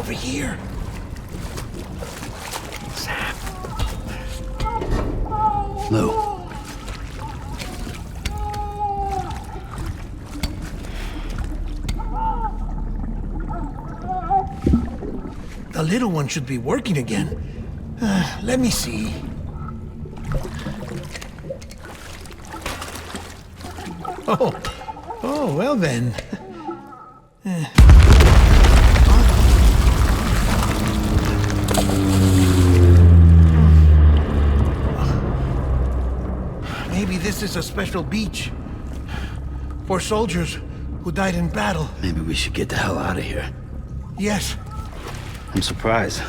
over here. Sam. Lou. The little one should be working again. Let me see. Oh, well then. Maybe this is a special beach for soldiers who died in battle. Maybe we should get the hell out of here. Yes. I'm surprised.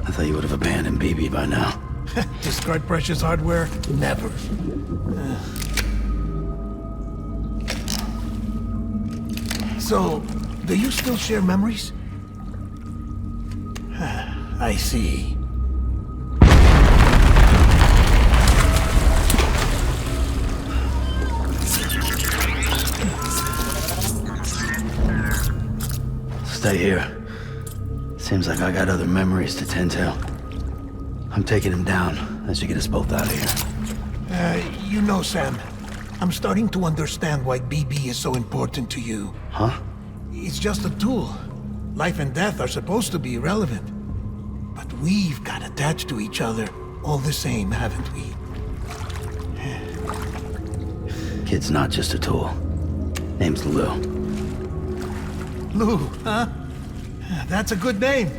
I thought you would have abandoned BB by now. Discard precious hardware? Never. So, do you still share memories? I see. Stay here. Seems like I got other memories to tend to. I'm taking him down. That should get us both out of here. You know, Sam, I'm starting to understand why BB is so important to you. Huh? It's just a tool. Life and death are supposed to be irrelevant. But we've got attached to each other all the same, haven't we? Kid's not just a tool. Name's Lou. Lou, huh? That's a good name.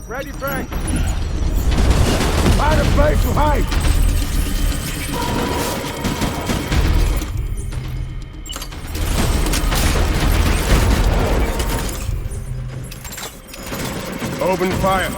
Ready, Frank. Find a place to hide. Open fire.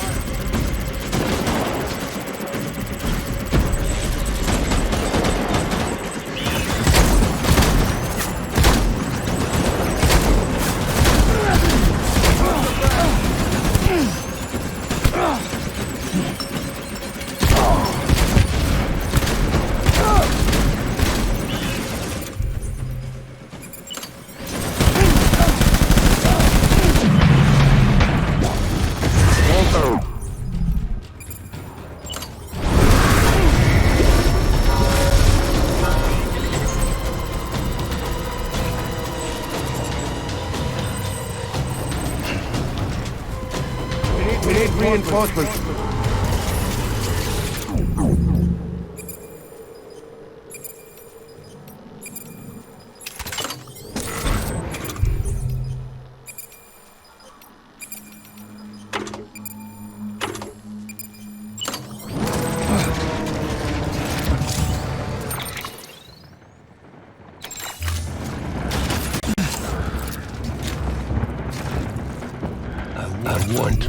We need reinforcements. I want.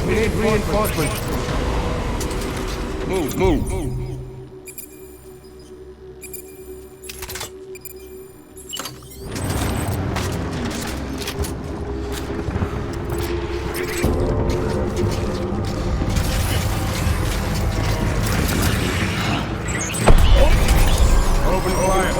We need reinforcements. Move. Open fire.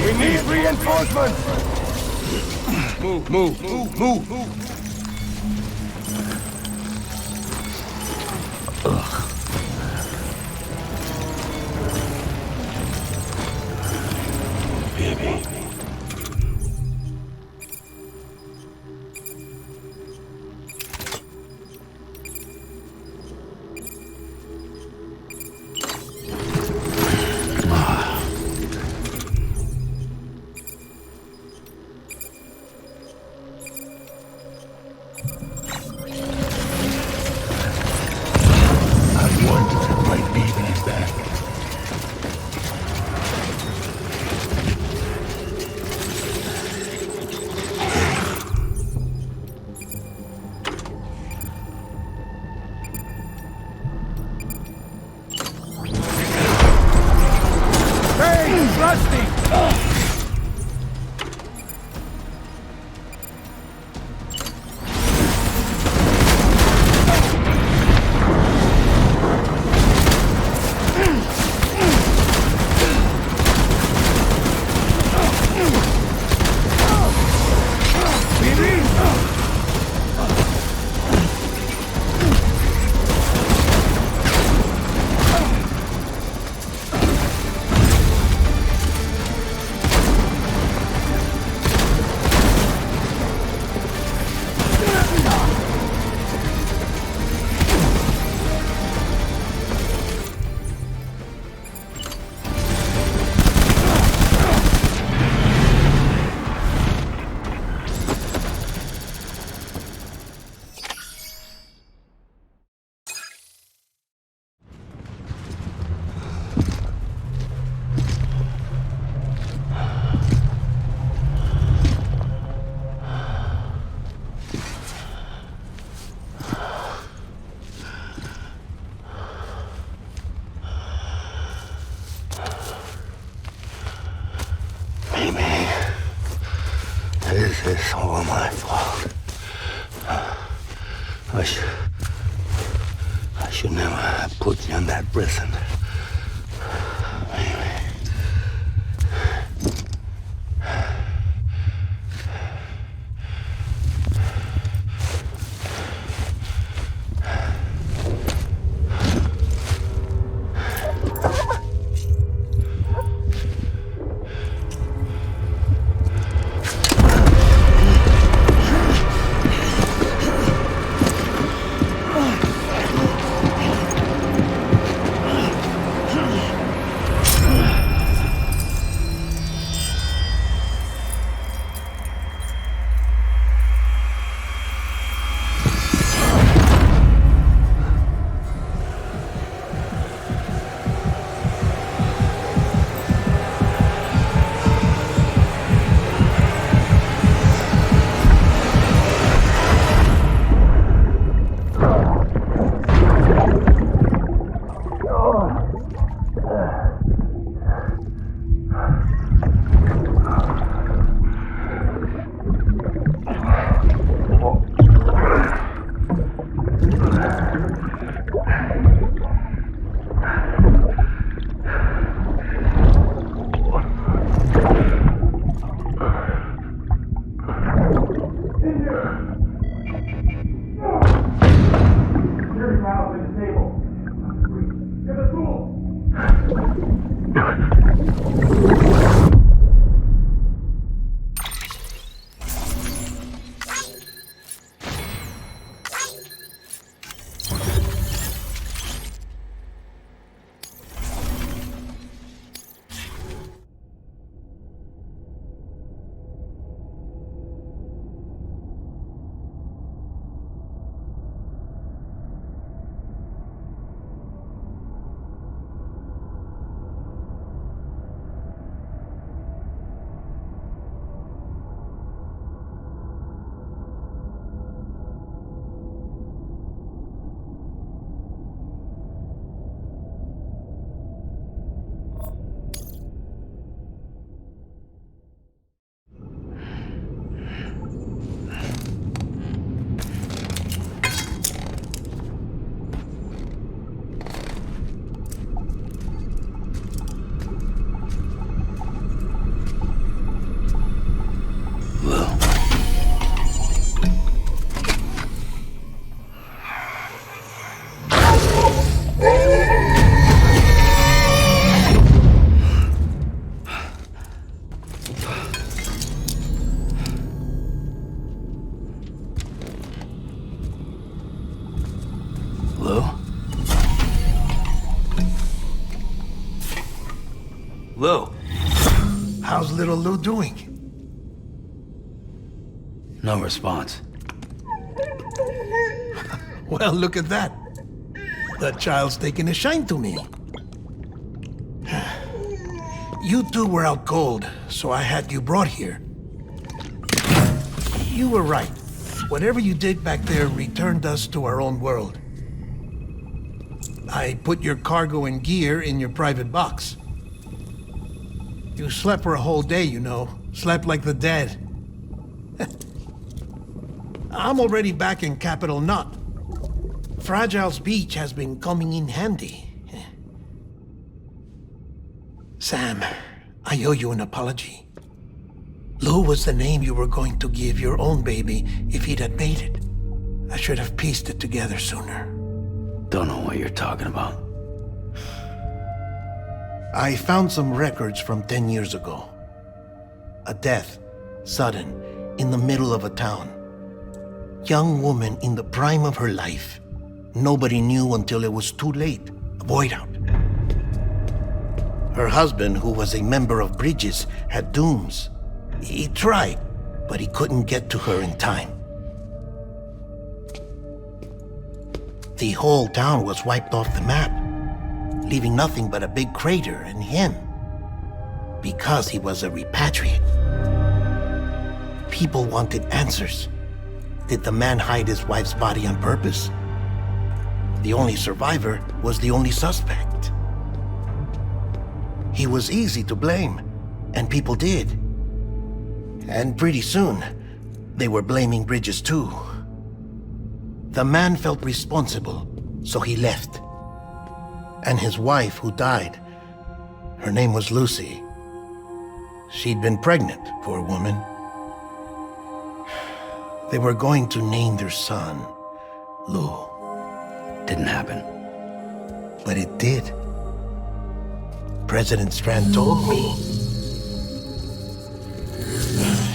We need reinforcements! Move. Baby. It's all my fault. I should never have put you in that prison. Lou. How's little Lou doing? No response. Well, look at that. The child's taking a shine to me. You two were out cold, so I had you brought here. You were right. Whatever you did back there returned us to our own world. I put your cargo and gear in your private box. You slept for a whole day, you know. Slept like the dead. I'm already back in Capital Knot. Fragile's beach has been coming in handy. Sam, I owe you an apology. Lou was the name you were going to give your own baby if he'd had made it. I should have pieced it together sooner. Don't know what you're talking about. I found some records from 10 years ago. A death, sudden, in the middle of a town. Young woman in the prime of her life. Nobody knew until it was too late. A void out. Her husband, who was a member of Bridges, had dooms. He tried, but he couldn't get to her in time. The whole town was wiped off the map, leaving nothing but a big crater and him. Because he was a repatriate. People wanted answers. Did the man hide his wife's body on purpose? The only survivor was the only suspect. He was easy to blame, and people did. And pretty soon, they were blaming Bridges too. The man felt responsible, so he left. And his wife, who died, her name was Lucy. She'd been pregnant, poor woman. They were going to name their son Lou. Didn't happen. But it did. President Strand told me.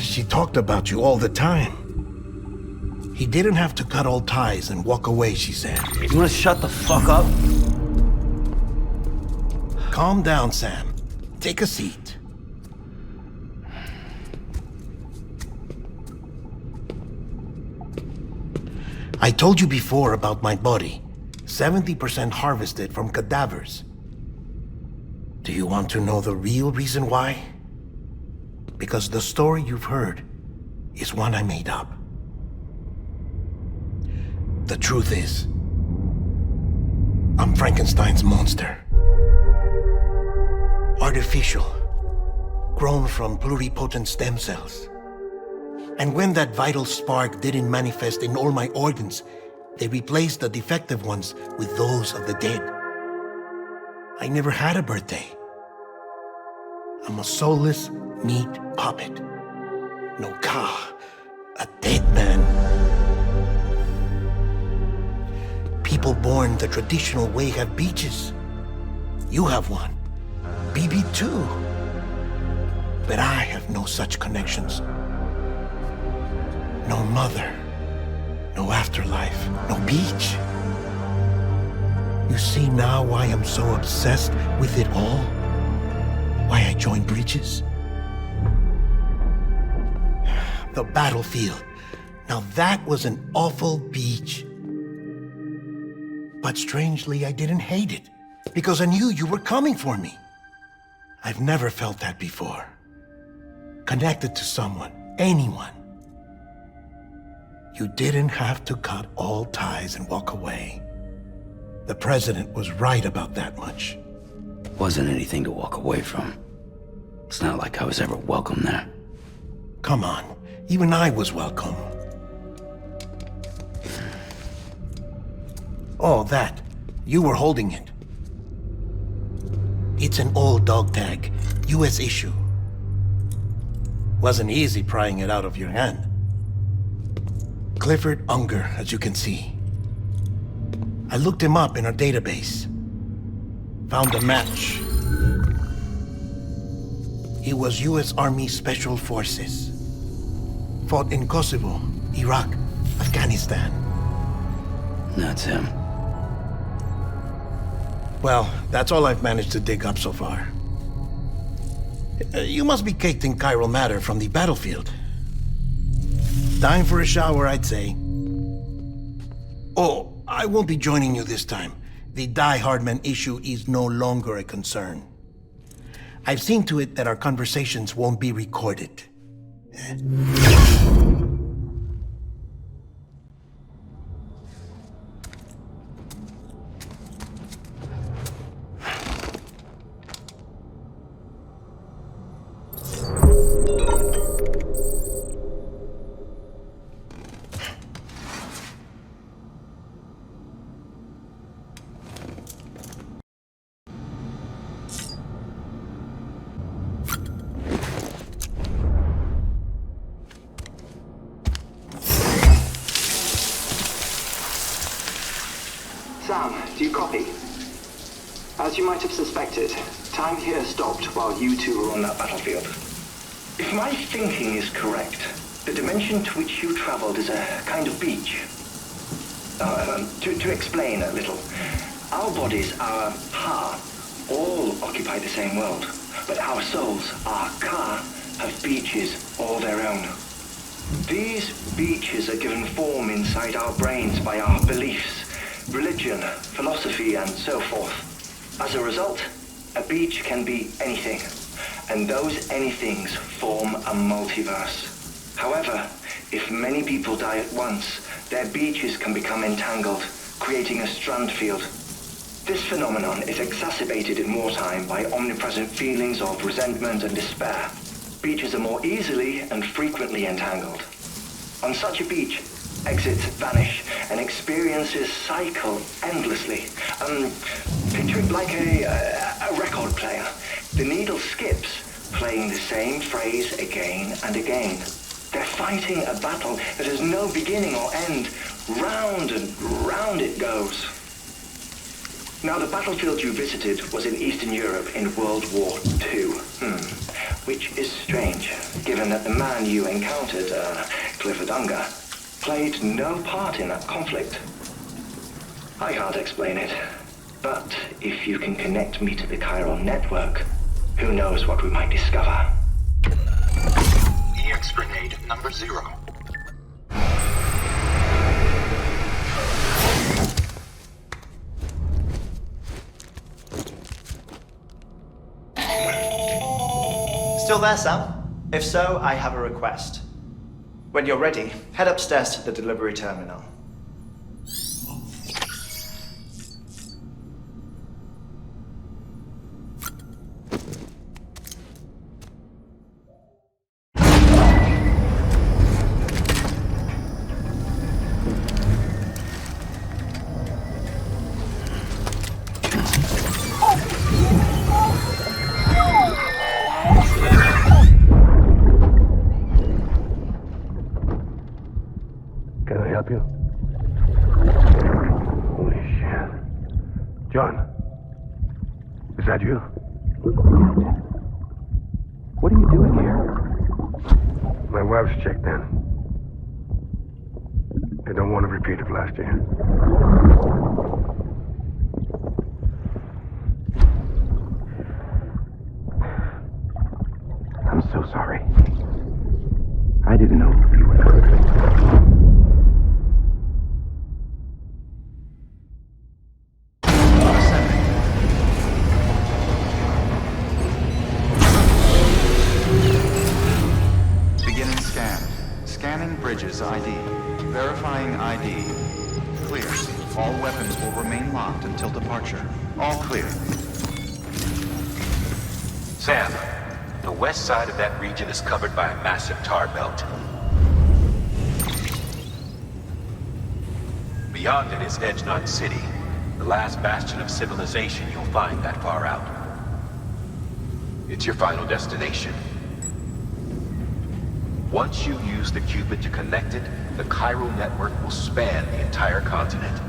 She talked about you all the time. He didn't have to cut all ties and walk away, she said. You wanna shut the fuck up? Calm down, Sam. Take a seat. I told you before about my body. 70% harvested from cadavers. Do you want to know the real reason why? Because the story you've heard is one I made up. The truth is, I'm Frankenstein's monster. Artificial, grown from pluripotent stem cells. And when that vital spark didn't manifest in all my organs, they replaced the defective ones with those of the dead. I never had a birthday. I'm a soulless meat puppet. No car, a dead man. People born the traditional way have beaches. You have one. BB too. But I have no such connections. No mother, no afterlife, no beach. You see now why I'm so obsessed with it all? Why I joined Bridges? The battlefield. Now that was an awful beach. But strangely, I didn't hate it, because I knew you were coming for me. I've never felt that before. Connected to someone, anyone. You didn't have to cut all ties and walk away. The president was right about that much. Wasn't anything to walk away from. It's not like I was ever welcome there. Come on, even I was welcome. Oh, that. You were holding it. It's an old dog tag, US issue. Wasn't easy prying it out of your hand. Clifford Unger, as you can see. I looked him up in our database. Found a match. He was US Army Special Forces. Fought in Kosovo, Iraq, Afghanistan. That's him. Well, that's all I've managed to dig up so far. You must be caked in chiral matter from the battlefield. Time for a shower, I'd say. Oh, I won't be joining you this time. The Die-Hardman issue is no longer a concern. I've seen to it that our conversations won't be recorded. Sam, do you copy? As you might have suspected, time here stopped while you two were on that battlefield. If my thinking is correct, the dimension to which you traveled is a kind of beach. To explain a little, our bodies, our ha, all occupy the same world, but our souls, our ka, have beaches all their own. These beaches are given form inside our brains by our beliefs, religion, philosophy, and so forth. As a result, a beach can be anything, and those anythings form a multiverse. However, if many people die at once, their beaches can become entangled, creating a strand field. This phenomenon is exacerbated in wartime by omnipresent feelings of resentment and despair. Beaches are more easily and frequently entangled. On such a beach, exits vanish and experiences cycle endlessly. Picture it like a record player. The needle skips, playing the same phrase again and again. They're fighting a battle that has no beginning or end. Round and round it goes. Now, the battlefield you visited was in Eastern Europe in World War II. Which is strange, given that the man you encountered, CLIFFORD, played no part in that conflict. I can't explain it, but if you can connect me to the chiral network, who knows what we might discover. EX grenade number 0. Still there, Sam? If so, I have a request. When you're ready, head upstairs to the delivery terminal. Can I help you? Holy shit. John, is that you? What are you doing here? My wife's checked in. I don't want to repeat of last year. I'm so sorry. I didn't know you were hurt. Beginning scan. Scanning Bridges ID. Verifying ID. Clear. All weapons will remain locked until departure. All clear. Sam, the west side of that region is covered by a massive tar belt. Beyond it is Edgenot City, the last bastion of civilization you'll find that far out. It's your final destination. Once you use the Cupid to connect it, the chiral network will span the entire continent.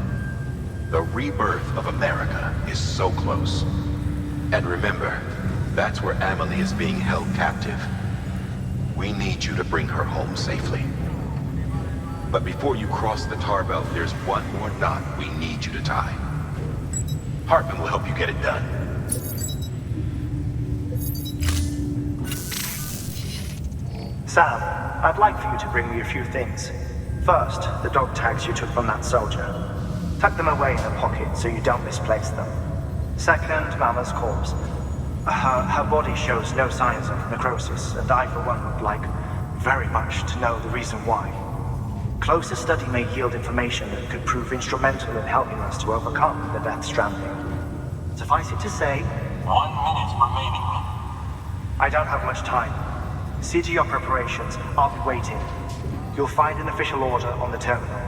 The rebirth of America is so close. And remember, that's where Amelie is being held captive. We need you to bring her home safely. But before you cross the tar belt, there's one more knot we need you to tie. Hartman will help you get it done. Sam, I'd like for you to bring me a few things. First, the dog tags you took from that soldier. Tuck them away in a pocket so you don't misplace them. Second, Mama's corpse. Her body shows no signs of necrosis, and I, for one, would like very much to know the reason why. Closer study may yield information that could prove instrumental in helping us to overcome the Death Stranding. Suffice it to say, 1 minute remaining. I don't have much time. See to your preparations. I'll be waiting. You'll find an official order on the terminal.